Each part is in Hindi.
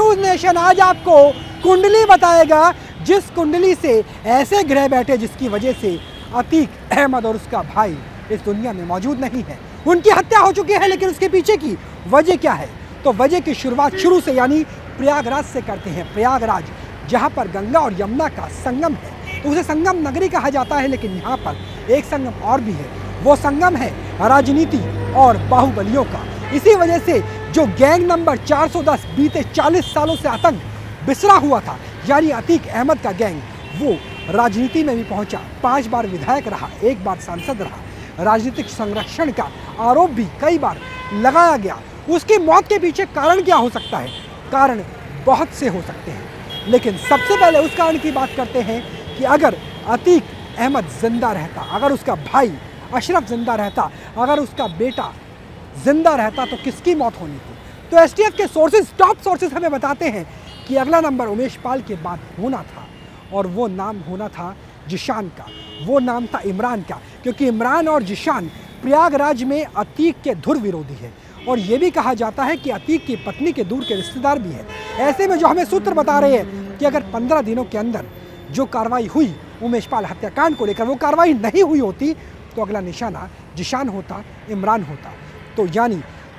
न्यूज़ नेशन आज आपको कुंडली बताएगा, जिस कुंडली से ऐसे ग्रह बैठे जिसकी वजह से अतीक अहमद और उसका भाई इस दुनिया में मौजूद नहीं है। उनकी हत्या हो चुकी है, लेकिन उसके पीछे की वजह क्या है? तो वजह की शुरुआत शुरू से यानी प्रयागराज से करते हैं। प्रयागराज जहाँ पर गंगा और यमुना का संगम है, तो उसे संगम नगरी कहा जाता है, लेकिन यहाँ पर एक संगम और भी है। वो संगम है राजनीति और बाहुबलियों का। इसी वजह से जो गैंग नंबर 410 बीते 40 सालों से आतंक बिसरा हुआ था, यानी अतीक अहमद का गैंग, वो राजनीति में भी पहुंचा। 5 बार विधायक रहा, 1 बार सांसद रहा। राजनीतिक संरक्षण का आरोप भी कई बार लगाया गया। उसकी मौत के पीछे कारण क्या हो सकता है? कारण बहुत से हो सकते हैं, लेकिन सबसे पहले उस कारण की बात करते हैं कि अगर अतीक अहमद जिंदा रहता, अगर उसका भाई अशरफ जिंदा रहता, अगर उसका बेटा जिंदा रहता, तो किसकी मौत होनी थी? तो एसटीएफ के सोर्सेज, टॉप सोर्सेज हमें बताते हैं कि अगला नंबर उमेश पाल के बाद होना था, और वो नाम होना था जिशान का। वो नाम था इमरान का, क्योंकि इमरान और जिशान प्रयागराज में अतीक के धुर विरोधी है, और ये भी कहा जाता है कि अतीक की पत्नी के दूर के रिश्तेदार भी हैं। ऐसे में जो हमें सूत्र बता रहे हैं कि अगर 15 दिनों के अंदर जो कार्रवाई हुई उमेश पाल हत्याकांड को लेकर, वो कार्रवाई नहीं हुई होती, तो अगला निशाना जिशान होता, इमरान होता। तो यानी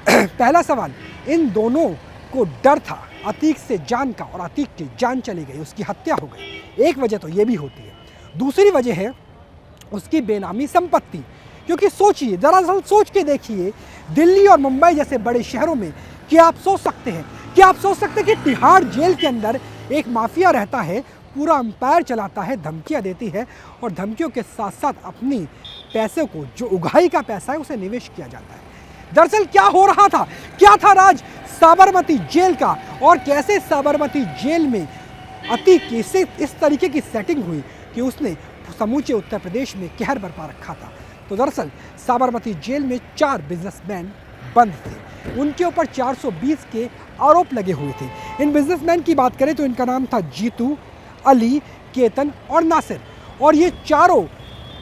पहला सवाल, इन दोनों को डर था अतीक से जान का, और अतीक की जान चली गई, उसकी हत्या हो गई। एक वजह तो ये भी होती है। दूसरी वजह है उसकी बेनामी संपत्ति, क्योंकि सोचिए, दरअसल सोच के देखिए, दिल्ली और मुंबई जैसे बड़े शहरों में क्या आप सोच सकते हैं, कि तिहाड़ जेल के अंदर एक माफिया रहता है, पूरा अंपायर चलाता है, धमकियां देती है, और धमकियों के साथ साथ अपनी पैसे को, जो उगाही का पैसा है, उसे निवेश किया जाता है। दरअसल क्या हो रहा था, क्या था राज साबरमती जेल का, और कैसे साबरमती जेल में अतीक की इस तरीके की सेटिंग हुई कि उसने समूचे उत्तर प्रदेश में कहर बरपा रखा था। तो दरअसल साबरमती जेल में 4 बिजनेसमैन बंद थे, उनके ऊपर 420 के आरोप लगे हुए थे। इन बिजनेसमैन की बात करें तो इनका नाम था जीतू, अली, केतन और नासिर, और ये चारों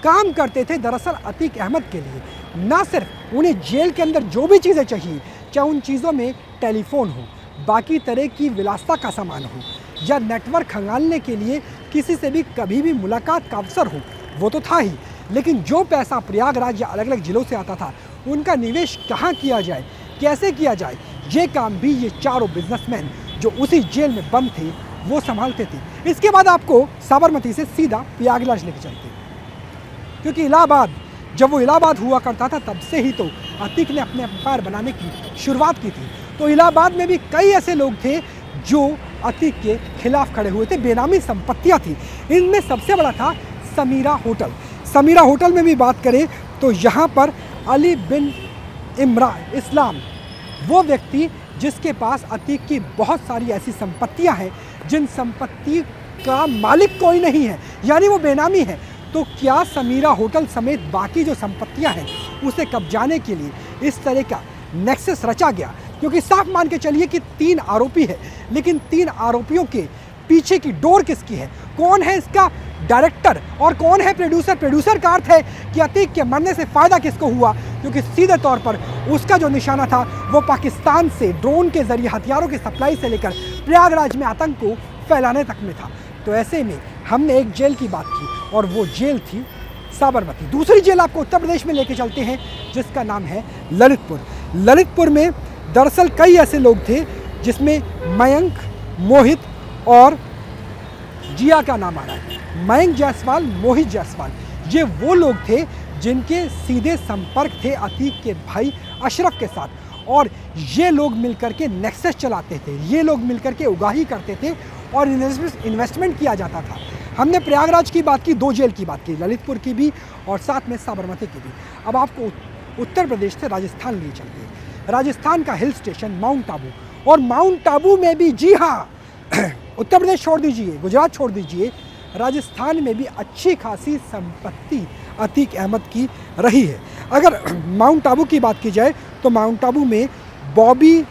काम करते थे दरअसल अतीक अहमद के लिए। ना सिर्फ उन्हें जेल के अंदर जो भी चीज़ें चाहिए, चाहे उन चीज़ों में टेलीफोन हो, बाकी तरह की विलासिता का सामान हो, या नेटवर्क खंगालने के लिए किसी से भी कभी भी मुलाकात का अवसर हो, वो तो था ही, लेकिन जो पैसा प्रयागराज या अलग अलग जिलों से आता था, उनका निवेश कहाँ किया जाए, कैसे किया जाए, ये काम भी ये चारों बिजनेसमैन जो उसी जेल में बंद थे वो संभालते थे। इसके बाद आपको साबरमती से सीधा प्रयागराज लेके चलते, क्योंकि इलाहाबाद, जब वो इलाहाबाद हुआ करता था, तब से ही तो अतीक ने अपने अंपायर बनाने की शुरुआत की थी। तो इलाहाबाद में भी कई ऐसे लोग थे जो अतीक के खिलाफ खड़े हुए थे, बेनामी संपत्तियां थी। इनमें सबसे बड़ा था समीरा होटल। समीरा होटल में भी बात करें तो यहाँ पर अली बिन इस्लाम, वो व्यक्ति जिसके पास अतीक की बहुत सारी ऐसी संपत्तियां हैं जिन संपत्ति का मालिक कोई नहीं है, यानी वो बेनामी है। तो क्या समीरा होटल समेत बाकी जो संपत्तियां हैं उसे कब्जाने के लिए इस तरह का नेक्सस रचा गया? क्योंकि साफ मान के चलिए कि 3 आरोपी है, लेकिन 3 आरोपियों के पीछे की डोर किसकी है? कौन है इसका डायरेक्टर और कौन है प्रोड्यूसर? प्रोड्यूसर का अर्थ है कि अतीक के मरने से फ़ायदा किसको हुआ? क्योंकि सीधे तौर पर उसका जो निशाना था वो पाकिस्तान से ड्रोन के जरिए हथियारों की सप्लाई से लेकर प्रयागराज में आतंक को फैलाने तक में था। तो ऐसे में हमने एक जेल की बात की, और वो जेल थी साबरमती। दूसरी जेल आपको उत्तर प्रदेश में लेके चलते हैं, जिसका नाम है ललितपुर। ललितपुर में दरअसल कई ऐसे लोग थे, जिसमें मयंक, मोहित और जिया का नाम आ रहा है। मयंक जायसवाल, मोहित जायसवाल, ये वो लोग थे जिनके सीधे संपर्क थे अतीक के भाई अशरफ के साथ, और ये लोग मिलकर के नेक्सस चलाते थे, ये लोग मिलकर के उगाही करते थे, और इन्वेस्टमेंट किया जाता था। हमने प्रयागराज की बात की, 2 जेल की बात की, ललितपुर की भी और साथ में साबरमती की भी। अब आपको उत्तर प्रदेश से राजस्थान लिए चलते हैं। राजस्थान का हिल स्टेशन माउंट आबू, और माउंट आबू में भी, जी हाँ, उत्तर प्रदेश छोड़ दीजिए, गुजरात छोड़ दीजिए, राजस्थान में भी अच्छी खासी संपत्ति अतीक अहमद की रही है। अगर माउंट आबू की बात की जाए तो माउंट आबू में बॉबी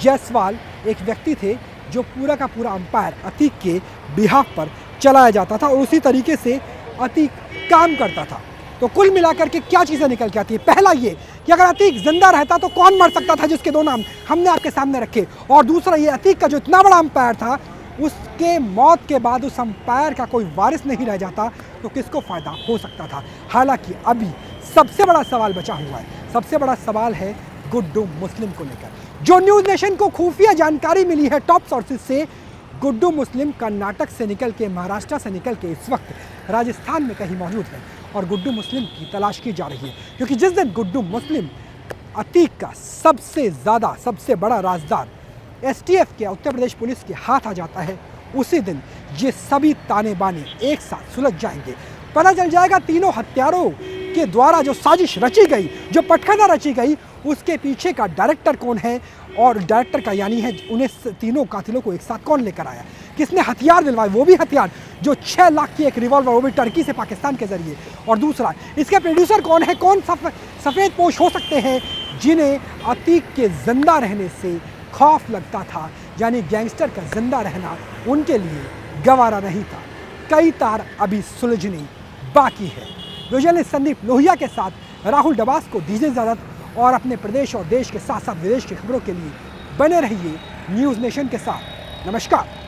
जायसवाल एक व्यक्ति थे जो पूरा का पूरा अंपायर अतीक के बिहाफ पर चलाया जाता था, और उसी तरीके से अतीक काम करता था। तो कुल मिलाकर के क्या चीज़ें निकल के आती है? पहला ये कि अगर अतीक जिंदा रहता तो कौन मर सकता था, जिसके दो नाम हमने आपके सामने रखे। और दूसरा, ये अतीक का जो इतना बड़ा अंपायर था, उसके मौत के बाद उस अंपायर का कोई वारिस नहीं रह जाता तो किसको फ़ायदा हो सकता था। हालांकि अभी सबसे बड़ा सवाल बचा हुआ है, सबसे बड़ा सवाल है गुड्डू मुस्लिम को लेकर। जो न्यूज़ नेशन को खुफिया जानकारी मिली है टॉप सोर्सेज से, गुड्डू मुस्लिम कर्नाटक से निकल के, महाराष्ट्र से निकल के इस वक्त राजस्थान में कहीं मौजूद है और गुड्डू मुस्लिम की तलाश की जा रही है। क्योंकि जिस दिन गुड्डू मुस्लिम अतीक का सबसे बड़ा राजदार एसटीएफ के, उत्तर प्रदेश पुलिस के हाथ आ जाता है, उसी दिन ये सभी ताने बाने एक साथ सुलझ जाएंगे। पता चल जाएगा तीनों हत्यारों के द्वारा जो साजिश रची गई, जो पटखना रची गई, उसके पीछे का डायरेक्टर कौन है और डायरेक्टर का यानी है उन्हें तीनों कातिलों को एक साथ कौन लेकर आया, किसने हथियार दिलवाए, वो भी हथियार जो 6 लाख की एक रिवॉल्वर, वो भी टर्की से पाकिस्तान के जरिए। और दूसरा, इसके प्रोड्यूसर कौन है, कौन सफ़ेद पोश हो सकते हैं जिन्हें अतीक के जिंदा रहने से खौफ लगता था, यानी गैंगस्टर का जिंदा रहना उनके लिए गवारा नहीं था। कई तार अभी सुलझने बाकी है। जर्नलिस्ट संदीप लोहिया के साथ राहुल डबास को दीजिए इजाज़त और अपने प्रदेश और देश के साथ साथ विदेश की खबरों के लिए बने रहिए न्यूज़ नेशन के साथ। नमस्कार।